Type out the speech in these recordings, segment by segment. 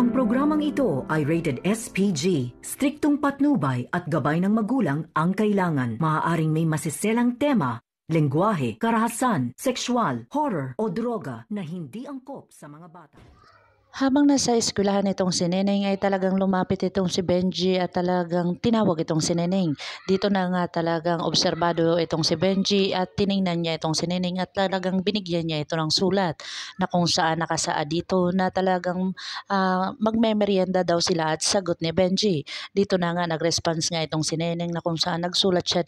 Ang programang ito ay rated SPG. Striktong patnubay at gabay ng magulang ang kailangan. Maaaring may masiselang tema, lengguwahe, karahasan, sexual, horror o droga na hindi angkop sa mga bata. Habang nasa eskwelahan itong si Neneng ay talagang lumapit itong si Benji at talagang tinawag itong si Neneng. Dito na nga talagang obserbado itong si Benji at tiningnan niya itong si Neneng at talagang binigyan niya ito ng sulat na kung saan nakasaad dito na talagang magmemerienda daw sila at sagot ni Benji. Dito na nga nag-response nga itong si Neneng na kung saan nagsulat siya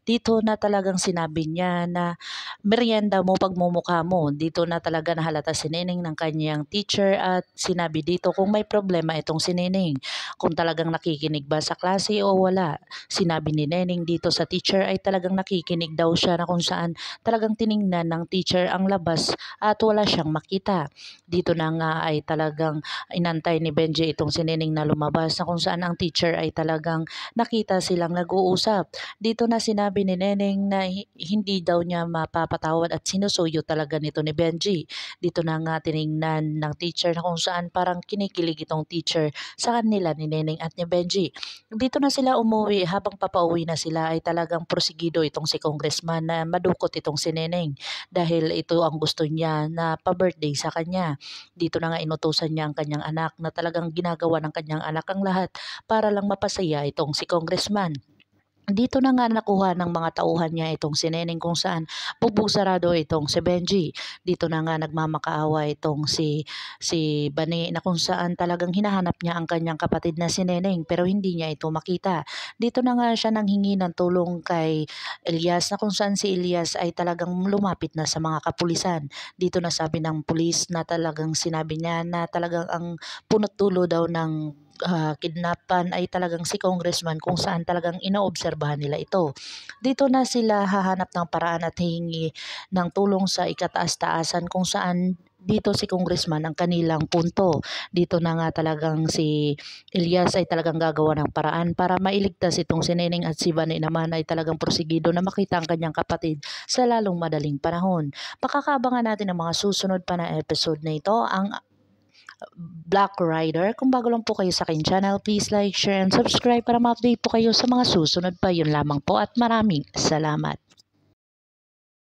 dito na talagang sinabi niya na merienda mo pagmumukha mo. Dito na talaga nahalata si Neneng ng kanyang teacher at sinabi dito kung may problema itong si Neneng, kung talagang nakikinig ba sa klase o wala. Sinabi ni Neneng dito sa teacher ay talagang nakikinig daw siya na kung saan talagang tiningnan ng teacher ang labas at wala siyang makita. Dito na nga ay talagang inantay ni Benji itong si Neneng na lumabas na kung saan ang teacher ay talagang nakita silang nag-uusap. Dito na sinabi ni Neneng na hindi daw niya mapapatawad at sinusuyo talaga nito ni Benji. Dito na nga tiningnan ng teacher na kung saan parang kinikilig itong teacher sa kanila ni Neneng at ni Benji. Dito na sila umuwi, habang papauwi na sila ay talagang prosigido itong si Congressman na madukot itong si Neneng dahil ito ang gusto niya na pa-birthday sa kanya. Dito na nga inutusan niya ang kanyang anak na talagang ginagawa ng kanyang anak ang lahat para lang mapasaya itong si Congressman. Dito na nga nakuha ng mga tauhan niya itong si Neneng kung saan bugbog-sarado itong si Benji. Dito na nga nagmamakaawa itong si Bani na kung saan talagang hinahanap niya ang kanyang kapatid na si Neneng pero hindi niya ito makita. Dito na nga siya nanghingi ng tulong kay Elias na kung saan si Elias ay talagang lumapit na sa mga kapulisan. Dito na sabi ng pulis na talagang sinabi niya na talagang ang punot dulo daw ng kidnapan ay talagang si Congressman kung saan talagang inoobserbahan nila ito. Dito na sila hahanap ng paraan at hihingi ng tulong sa ikataas-taasan kung saan dito si Congressman ang kanilang punto. Dito na nga talagang si Elias ay talagang gagawa ng paraan para mailigtas itong si Neneng at si Bani naman ay talagang prosigido na makita ang kanyang kapatid sa lalong madaling panahon. Pakakabangan natin ang mga susunod pa na episode na ito, ang Black Rider. Kung bago lang po kayo sa akin channel, please like, share, and subscribe para ma-update po kayo sa mga susunod pa. Yun lamang po at maraming salamat.